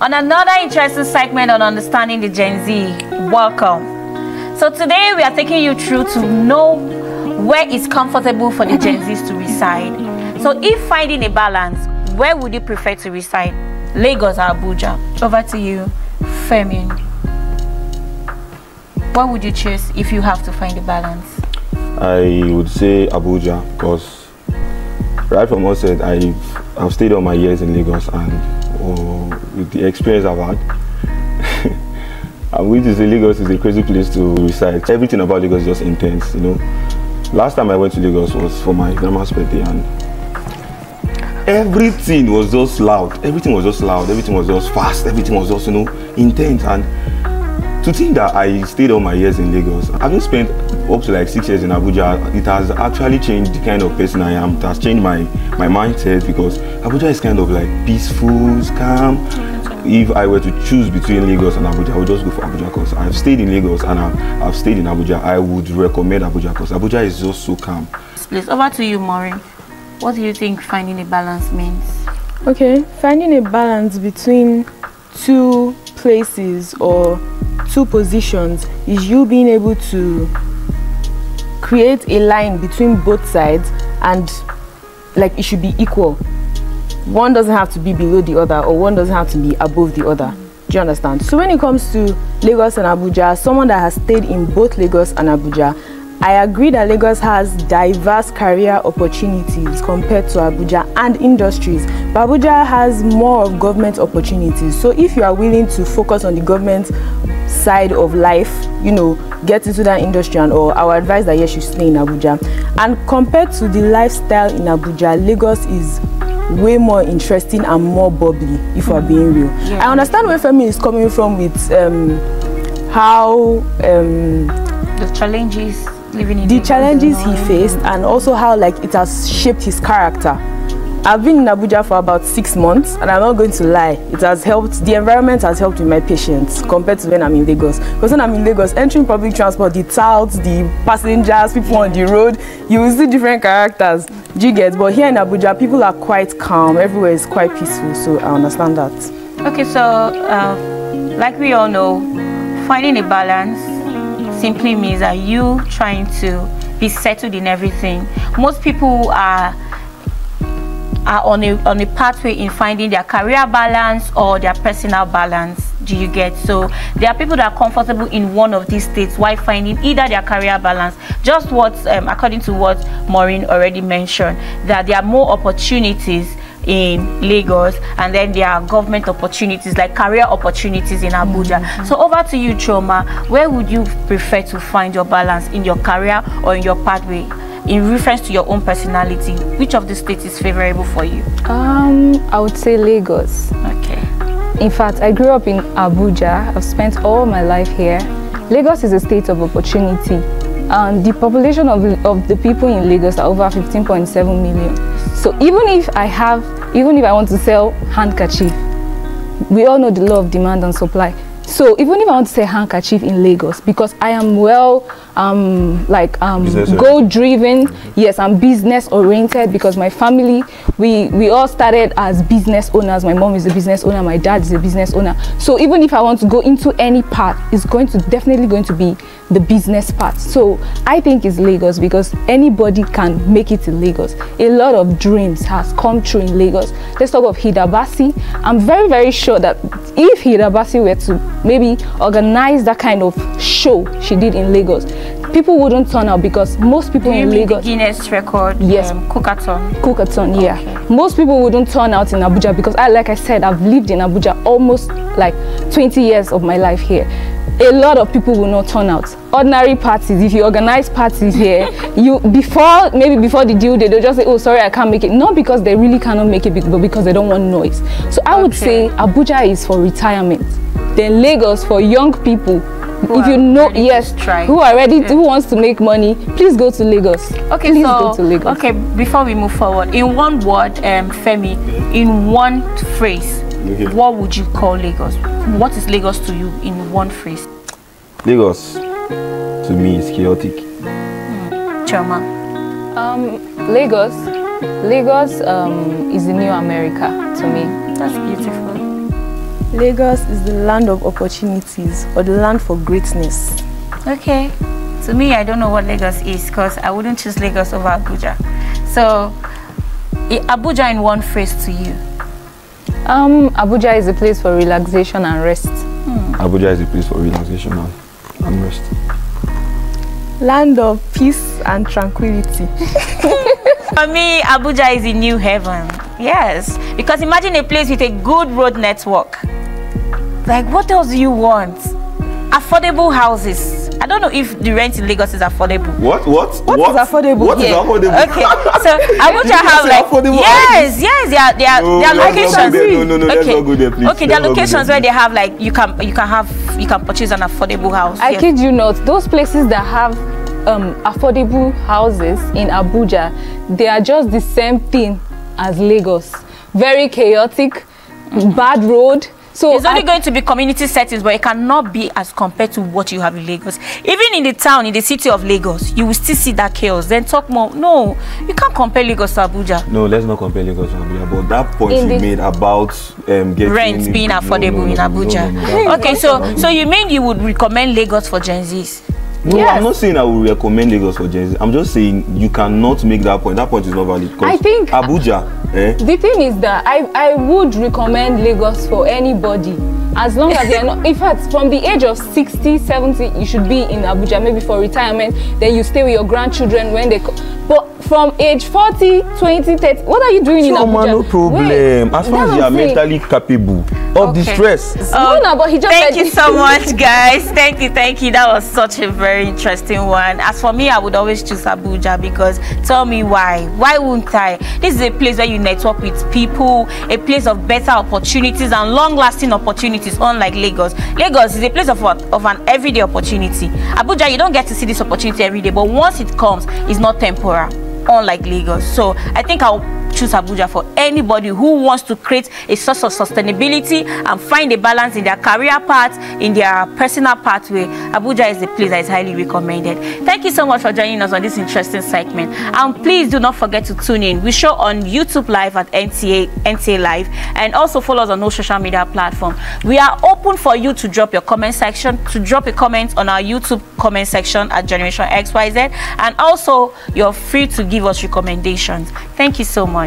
on another interesting segment on understanding the Gen Z. Welcome. So today we are taking you through to know where it's comfortable for the Gen Zs to reside. So if finding a balance, where would you prefer to reside? Lagos or Abuja? Over to you, Femi. What would you choose if you have to find a balance? I would say Abuja, because right from onset I've stayed all my years in Lagos, and with the experience I've had, I'm going to say Lagos is a crazy place to reside. Everything about Lagos is just intense, you know. Last time I went to Lagos was for my grandma's birthday, and everything was just loud. Everything was just loud. Everything was just fast. Everything was just, you know, intense. And to think that I stayed all my years in Lagos, having spent up to like 6 years in Abuja, it has actually changed the kind of person I am. It has changed my mindset, because Abuja is kind of like peaceful, calm. If I were to choose between Lagos and Abuja, I would just go for Abuja, because I've stayed in Lagos and I've stayed in Abuja. I would recommend Abuja because Abuja is just so calm. Please, over to you, Maureen. What do you think finding a balance means? Okay, finding a balance between two places or two positions is you being able to create a line between both sides, and like it should be equal. One doesn't have to be below the other, or one doesn't have to be above the other. Do you understand? So when it comes to Lagos and Abuja, someone that has stayed in both Lagos and Abuja, I agree that Lagos has diverse career opportunities compared to Abuja and industries, but Abuja has more of government opportunities. So if you are willing to focus on the government side of life, you know, get into that industry and all, I would advise that yes, you stay in Abuja. And compared to the lifestyle in Abuja, Lagos is way more interesting and more bubbly, if we're being real. Yeah. I understand where Femi is coming from with how the challenges living in the challenges he faced, and also how like it has shaped his character. I've been in Abuja for about 6 months, and I'm not going to lie, it has helped. The environment has helped with my patience compared to when I'm in Lagos. Because when I'm in Lagos, entering public transport, the touts, the passengers, people on the road, you will see different characters. Do you get? But here in Abuja, people are quite calm. Everywhere is quite peaceful, so I understand that. Okay, so like we all know, finding a balance simply means that you trying to be settled in everything. Most people are on a pathway in finding their career balance or their personal balance. Do you get? So there are people that are comfortable in one of these states while finding either their career balance, just what according to what Maureen already mentioned, that there are more opportunities in Lagos, and then there are government opportunities like career opportunities in Abuja. So over to you, Choma. Where would you prefer to find your balance, in your career or in your pathway? In reference to your own personality, which of the states is favorable for you? I would say Lagos. Okay. In fact, I grew up in Abuja. I've spent all my life here. Lagos is a state of opportunity. The population of the people in Lagos are over 15.7 million. So even if I want to sell handkerchief, we all know the law of demand and supply. So even if I want to say handkerchief in Lagos, because I am goal driven, yes, I'm business oriented, because my family, we all started as business owners. My mom is a business owner, my dad is a business owner. So even if I want to go into any part, it's definitely going to be the business part. So I think it's Lagos, because anybody can make it in Lagos. A lot of dreams has come true in Lagos. Let's talk of Hida Basi. I'm very, very sure that if Hida Basi were to maybe organize that kind of show she did in Lagos, people wouldn't turn out, because most people in Lagos, the Guinness record, yes, Cookathon, yeah. Okay. Most people wouldn't turn out in Abuja, because like I said, I've lived in Abuja almost like 20 years of my life here. A lot of people will not turn out. Ordinary parties, if you organize parties here, before the due date, they'll just say, oh, sorry, I can't make it. Not because they really cannot make it, but because they don't want noise. So I would say Abuja is for retirement, then Lagos for young people. If you know, yes, who are ready, who wants to make money, please go to Lagos. Okay, please go to Lagos. Okay, before we move forward, in one word, Femi, in one phrase, what would you call Lagos? What is Lagos to you in one phrase? Lagos, to me, is chaotic. Choma. Lagos is the new America to me. That's beautiful. Lagos is the land of opportunities or the land for greatness. Okay. To me, I don't know what Lagos is because I wouldn't choose Lagos over Abuja. So, Abuja in one phrase to you. Abuja is a place for relaxation and rest. Abuja is a place for relaxation and rest. Land of peace and tranquility. For me, Abuja is a new heaven. Yes, because imagine a place with a good road network. Like, what else do you want? Affordable houses. I don't know if the rent in Lagos is affordable. What is affordable? What is affordable? Okay, so Abuja have like there are locations. Let's not go there, please. Okay, there are locations where they have like you can purchase an affordable house. I kid you not, those places that have affordable houses in Abuja, they are just the same thing as Lagos. Very chaotic, bad road. So it's only going to be community settings, but it cannot be as compared to what you have in Lagos. Even in the town, in the city of Lagos, you will still see that chaos. Then talk more. No, you can't compare Lagos to Abuja. No, let's not compare Lagos to Abuja. But that point you made about getting rent being affordable in Abuja. Okay, so you mean you would recommend Lagos for Gen Zs? No, yes. I'm not saying I will recommend Lagos for Gen Z. I'm just saying you cannot make that point. That point is not valid. I think Abuja. The thing is that I would recommend Lagos for anybody. As long as you're not, in fact, from the age of 60, 70, you should be in Abuja, maybe for retirement. Then you stay with your grandchildren when they but from age 40, 20, 30, what are you doing in Abuja? No problem. As far as you are mentally capable of the stress. No, but he just thank you so much, guys. Thank you. That was such a very interesting one. As for me, I would always choose Abuja because tell me why. Why wouldn't I? This is a place where you network with people, a place of better opportunities and long-lasting opportunities, unlike Lagos. Lagos is a place of an everyday opportunity. Abuja, you don't get to see this opportunity every day, but once it comes, it's not temporary, unlike Lagos. So I think I'll choose Abuja for anybody who wants to create a source of sustainability and find a balance in their career path, in their personal pathway. Abuja is the place that is highly recommended. Thank you so much for joining us on this interesting segment. And please do not forget to tune in. We show on YouTube Live at NTA Live, and also follow us on all social media platforms. We are open for you to drop your comment section, to drop a comment on our YouTube comment section at Generation XYZ, and also you're free to give us recommendations. Thank you so much.